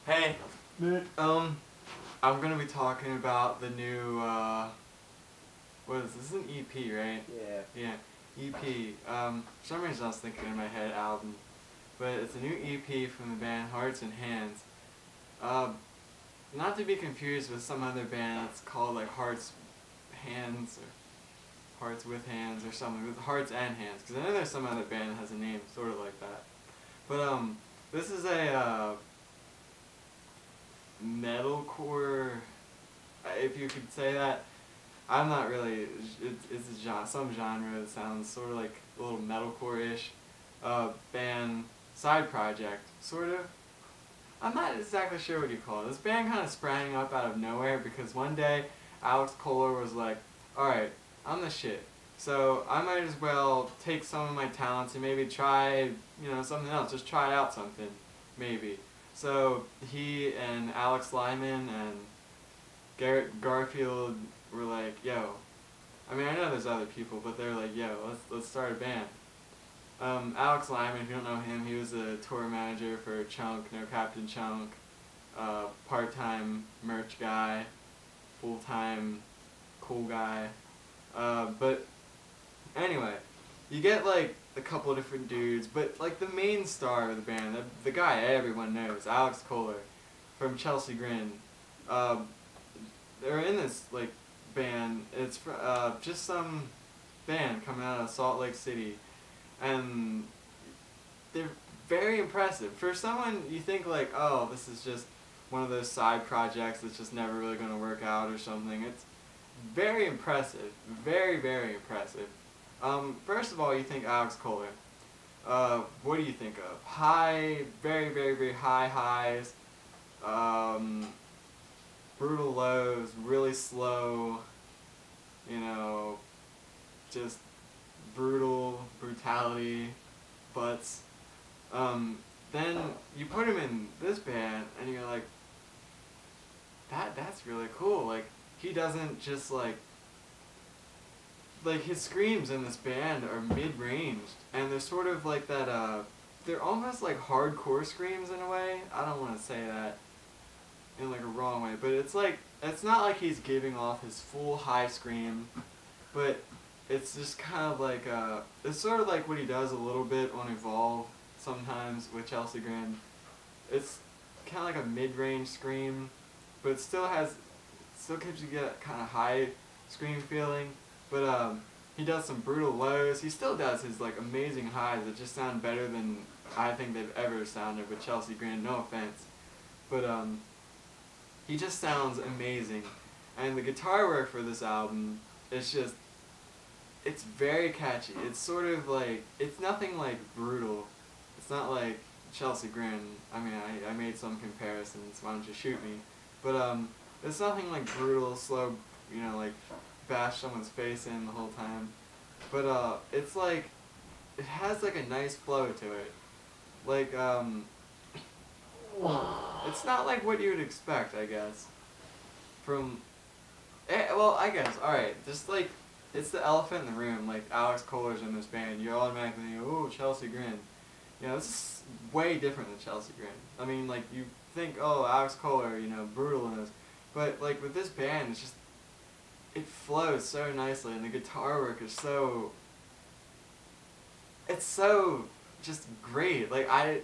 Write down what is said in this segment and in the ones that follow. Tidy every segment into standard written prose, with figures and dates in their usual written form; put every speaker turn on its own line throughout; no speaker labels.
Hey, I'm gonna be talking about the new, what is this? This is an EP, right?
Yeah.
Yeah, EP. For some reason I was thinking in my head album, but it's a new EP from the band Hearts and Hands. Uh, Not to be confused with some other band that's called like Hearts, Hands, or Hearts with Hands or something, with Hearts and Hands, because I know there's some other band that has a name sort of like that. But, this is a, metalcore, if you could say that. I'm not really. It's a some genre that sounds sort of like a little metalcore-ish band side project, sort of. I'm not exactly sure what you call it. This band kind of sprang up out of nowhere because one day Alex Kohler was like, "All right, I'm the shit. So I might as well take some of my talents and maybe try, something else. Just try out something, maybe." So he and Alex Lyman and Garrett Garfield were like, "Yo." I mean, I know there's other people, but they're like, "Yo, let's start a band." Alex Lyman, if you don't know him, he was a tour manager for Chunk, No Captain Chunk, part-time merch guy, full-time cool guy. But anyway, you get like a couple of different dudes, but like the main star of the band, the guy everyone knows, Alex Kohler from Chelsea Grin. Uh, they're in this like band. It's just some band coming out of Salt Lake City, and they're very impressive. For someone you think like, oh, this is just one of those side projects that's just never really going to work out or something. It's very impressive, very impressive. First of all, you think Alex Kohler. What do you think of? High, very high highs. Um, Brutal lows, really slow, you know, just brutality, butts. Then you put him in this band, and you're like, that's really cool. Like, he doesn't just like his screams in this band are mid-ranged, and they're sort of like that, they're almost like hardcore screams in a way. I don't want to say that in like a wrong way, but it's like, it's not like he's giving off his full high scream, but it's just kind of like, it's sort of like what he does a little bit on Evolve sometimes with Chelsea Grin. It's kind of like a mid-range scream, but it still gives you that kind of high scream feeling, but he does some brutal lows. He still does his like amazing highs that just sound better than I think they've ever sounded with Chelsea Grin, no offense, but he just sounds amazing. And the guitar work for this album is just, it's very catchy. It's sort of like, it's nothing like brutal. It's not like Chelsea Grin. I mean, I made some comparisons, why don't you shoot me? But it's nothing like brutal, slow, like bash someone's face in the whole time. But it's like, it has like a nice flow to it. Like, it's not like what you would expect, I guess. From, well, I guess, alright, just like, it's the elephant in the room, like Alex Kohler's in this band, you automatically think, oh, Chelsea Grin. This is way different than Chelsea Grin. I mean, like, you think, oh, Alex Kohler, brutal in this. But, like, with this band, it's just, it flows so nicely, and the guitar work is it's so just great. Like, I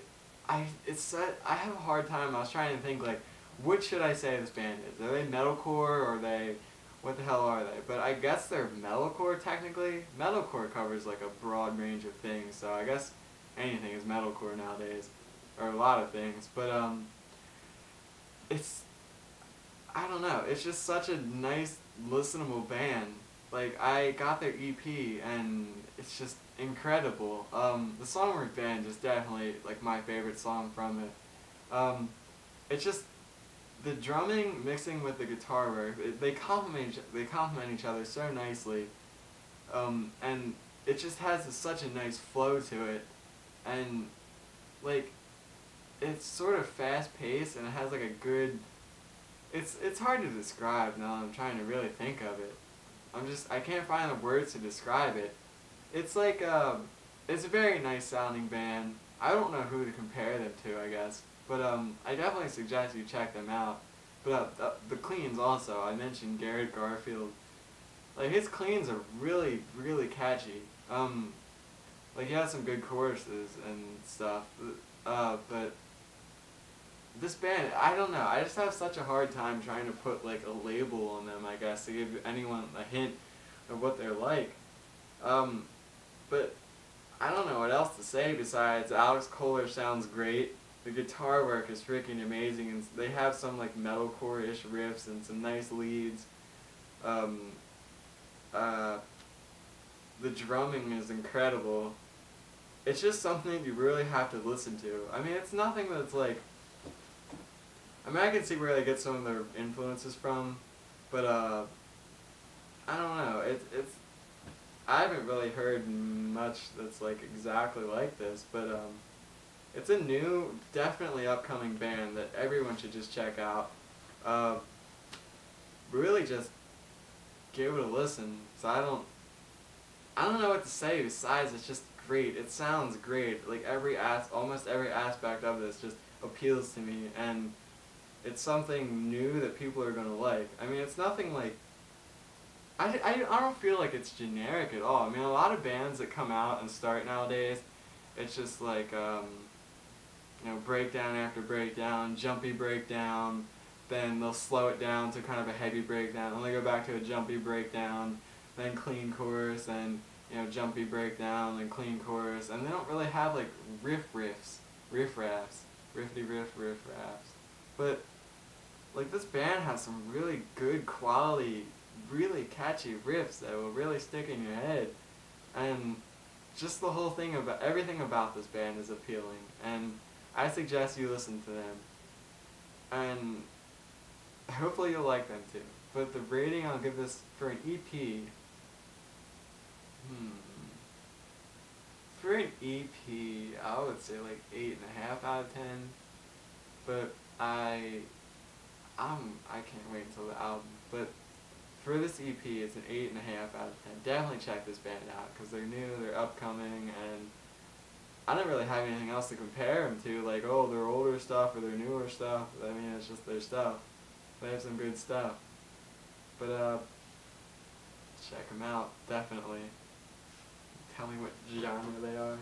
have a hard time. I was trying to think, like, what should I say this band is? Are they metalcore, or are they, what the hell are they? But I guess they're metalcore, technically. Metalcore covers, like, a broad range of things, so I guess anything is metalcore nowadays, or a lot of things. But, it's, I don't know, it's just such a nice, listenable band. Like, I got their EP, and it's just incredible. The Songword Band is definitely, like, my favorite song from it. It's just, the drumming mixing with the guitar work, they complement each other so nicely. And it just has such a nice flow to it. And, like, it's sort of fast-paced, and it has, like, a good, it's hard to describe now that I'm trying to really think of it. I can't find the words to describe it. It's like, it's a very nice sounding band. I don't know who to compare them to, I guess. But I definitely suggest you check them out. But the cleans also, I mentioned Garrett Garfield. Like his cleans are really, really catchy. Like he has some good choruses and stuff. But this band, I don't know. I just have such a hard time trying to put like a label on them, I guess, to give anyone a hint of what they're like. But I don't know what else to say besides Alex Kohler sounds great. The guitar work is freaking amazing, and they have some like metalcore-ish riffs and some nice leads. Um, the drumming is incredible. It's just something you really have to listen to. I mean, it's nothing that's like... I mean, I can see where they get some of their influences from, but I don't know. It's I haven't really heard much that's like exactly like this, but it's a new, definitely upcoming band that everyone should just check out. Really just give it a listen. So I don't know what to say besides it's just great. It sounds great. Like almost every aspect of this just appeals to me, and it's something new that people are gonna like. I mean, it's nothing like I don't feel like it's generic at all. I mean, a lot of bands that come out and start nowadays, it's just like, you know, breakdown after breakdown, jumpy breakdown, then they'll slow it down to kind of a heavy breakdown, and they go back to a jumpy breakdown, then clean chorus, then, you know, jumpy breakdown, then clean chorus, and they don't really have like riff raps, riffity riff raps. But, like, this band has some really good quality, really catchy riffs that will really stick in your head, and just the whole thing about everything about this band is appealing, and I suggest you listen to them, and hopefully you'll like them too. But the rating I'll give this for an EP, for an EP, I would say like 8.5 out of 10, but I can't wait until the album, but for this EP, it's an 8.5 out of 10. Definitely check this band out, because they're new, they're upcoming, and I don't really have anything else to compare them to, like, oh, their older stuff or their newer stuff. I mean, it's just their stuff. They have some good stuff. But, check them out, definitely. Tell me what genre they are.